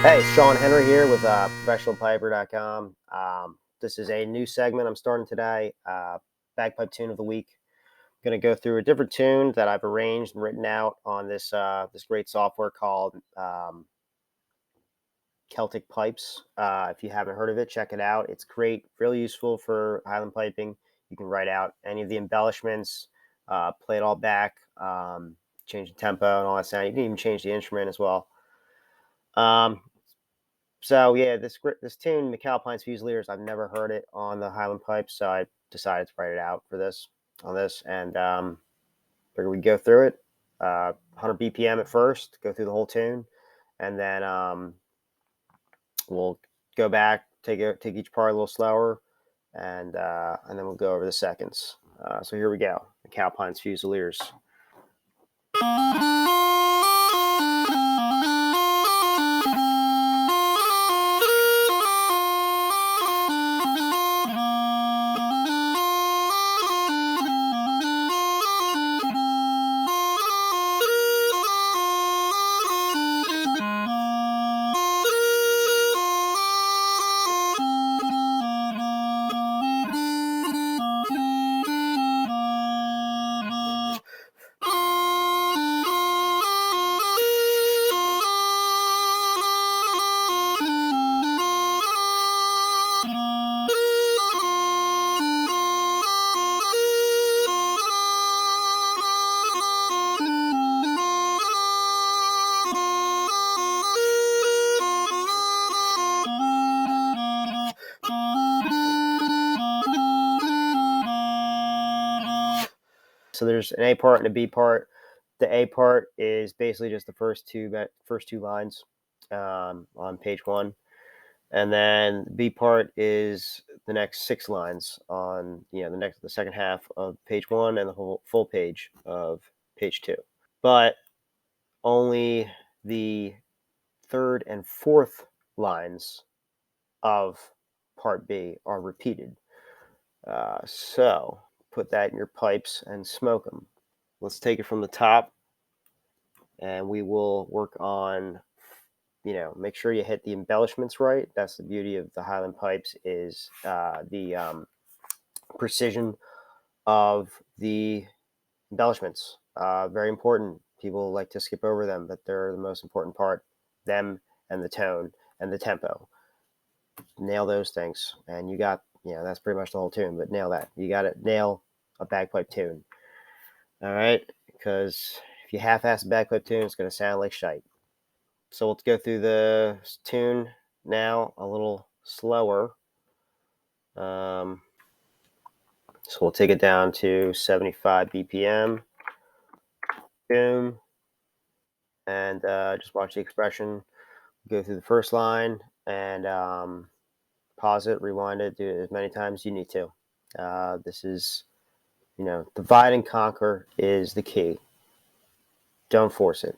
Hey, Sean Henry here with ProfessionalPiper.com. This is a new segment I'm starting today, bagpipe tune of the week. I'm going to go through a different tune that I've arranged and written out on this great software called Celtic Pipes. If you haven't heard of it, check it out. It's great, really useful for Highland piping. You can write out any of the embellishments, play it all back, change the tempo and all that sound. You can even change the instrument as well. So yeah, this tune, McAlpine's Fusiliers, I've never heard it on the Highland pipes, so I decided to write it out for this and figure we'd go through it, 100 BPM at first, go through the whole tune, and then we'll go back, take each part a little slower, and then we'll go over the seconds. So here we go, McAlpine's Fusiliers. So there's an A part and a B part. The A part is basically just the first two lines on page one, and then the B part is the next 6 lines on the second half of page one and the whole full page of page two. But only the third and fourth lines of part B are repeated. So put that in your pipes and smoke them. Let's take it from the top, and we will work on, make sure you hit the embellishments right. That's the beauty of the Highland pipes, is the precision of the embellishments. Very important. People like to skip over them, but they're the most important part. Them and the tone and the tempo. Nail those things, and you got, that's pretty much the whole tune, but nail that. You got to nail a bagpipe tune. All right? Because if you half-ass a bagpipe tune, it's going to sound like shite. So let's go through the tune now a little slower. So we'll take it down to 75 BPM. Boom. And just watch the expression. Go through the first line and pause it, rewind it, do it as many times as you need to. This is, divide and conquer is the key. Don't force it.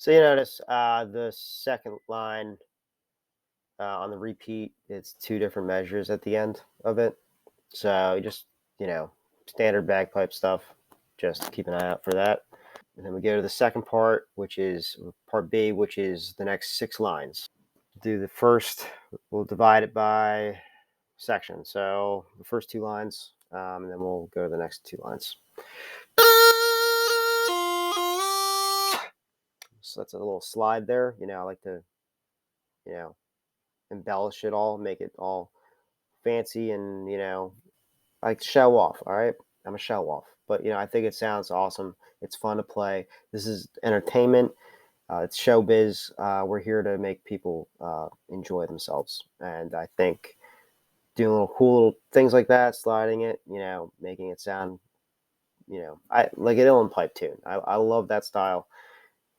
So you notice the second line on the repeat, it's 2 different measures at the end of it. So you just, standard bagpipe stuff, just keep an eye out for that. And then we go to the second part, which is part B, which is the next 6 lines. Do the first, we'll divide it by section. So the first 2 lines, and then we'll go to the next 2 lines. So that's a little slide there. I like to, embellish it all, make it all fancy, and like show off. All right, I'm a show off, but I think it sounds awesome. It's fun to play. This is entertainment. It's showbiz. We're here to make people enjoy themselves, and I think doing little cool little things like that, sliding it, making it sound, I like an Uilleann pipe tune. I love that style.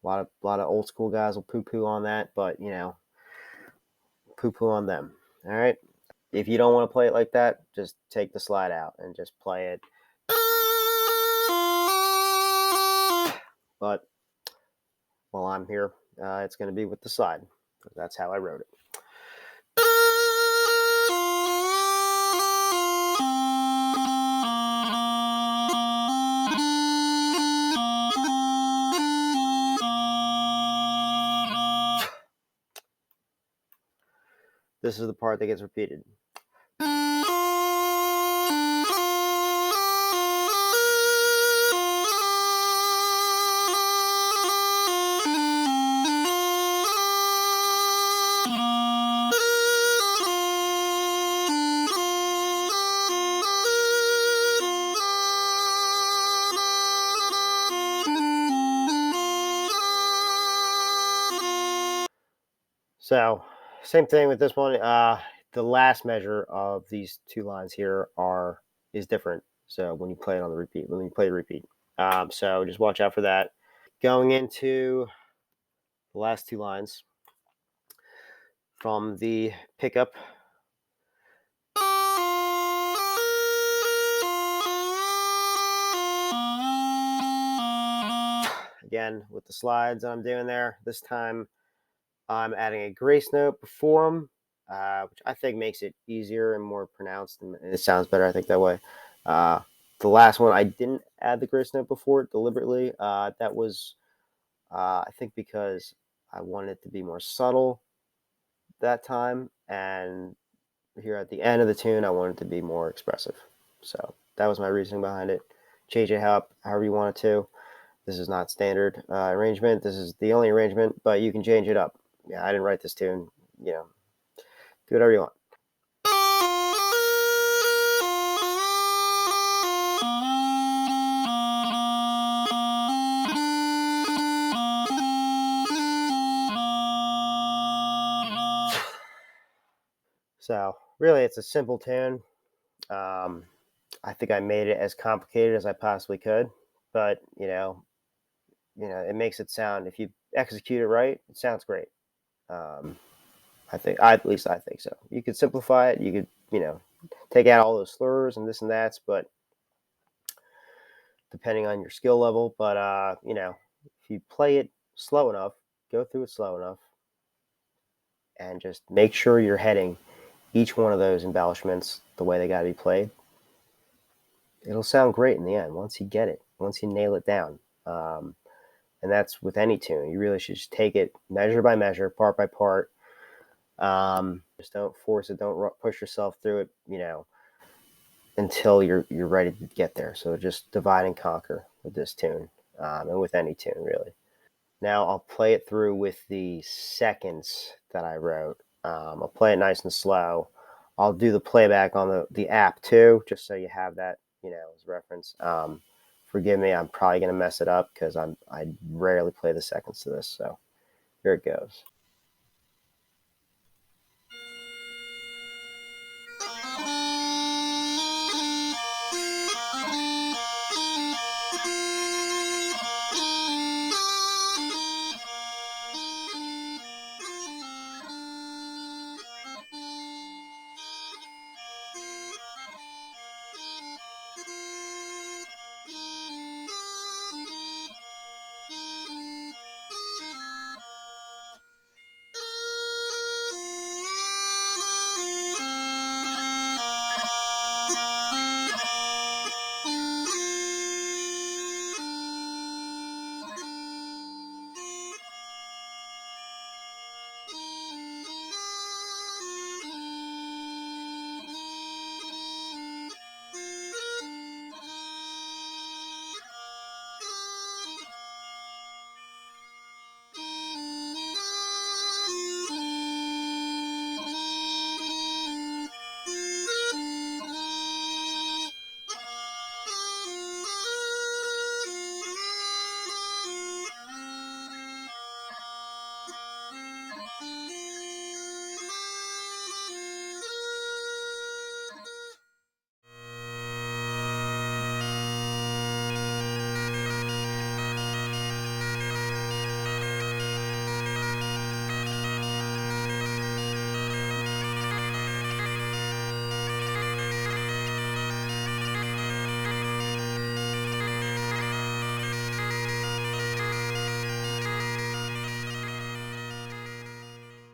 A lot of old school guys will poo poo on that, but poo poo on them. All right. If you don't want to play it like that, just take the slide out and just play it. But while I'm here, it's going to be with the slide. That's how I wrote it. This is the part that gets repeated. So, same thing with this one. The last measure of these two lines here is different. So when you play it on the repeat, when you play the repeat, so just watch out for that. Going into the last two lines from the pickup. Again, with the slides I'm doing there, this time I'm adding a grace note before them, which I think makes it easier and more pronounced, and it sounds better, I think, that way. The last one, I didn't add the grace note before it deliberately. That was, I think, because I wanted it to be more subtle that time, and here at the end of the tune, I wanted it to be more expressive. So that was my reasoning behind it. Change it however you want it to. This is not standard arrangement. This is the only arrangement, but you can change it up. Yeah, I didn't write this tune. Do whatever you want. So really, it's a simple tune. I think I made it as complicated as I possibly could, but it makes it sound. If you execute it right, it sounds great. At least I think so. You could simplify it. You could, take out all those slurs and this and that, but depending on your skill level. But if you play it slow enough, go through it slow enough, and just make sure you're heading each one of those embellishments the way they got to be played, it'll sound great in the end once you get it, once you nail it down. And that's with any tune. You really should just take it measure by measure, part by part. Just don't force it. Don't push yourself through it, until you're ready to get there. So just divide and conquer with this tune, and with any tune, really. Now I'll play it through with the seconds that I wrote. I'll play it nice and slow. I'll do the playback on the app too, just so you have that, as reference. Forgive me, I'm probably going to mess it up because I rarely play the seconds to this. So here it goes.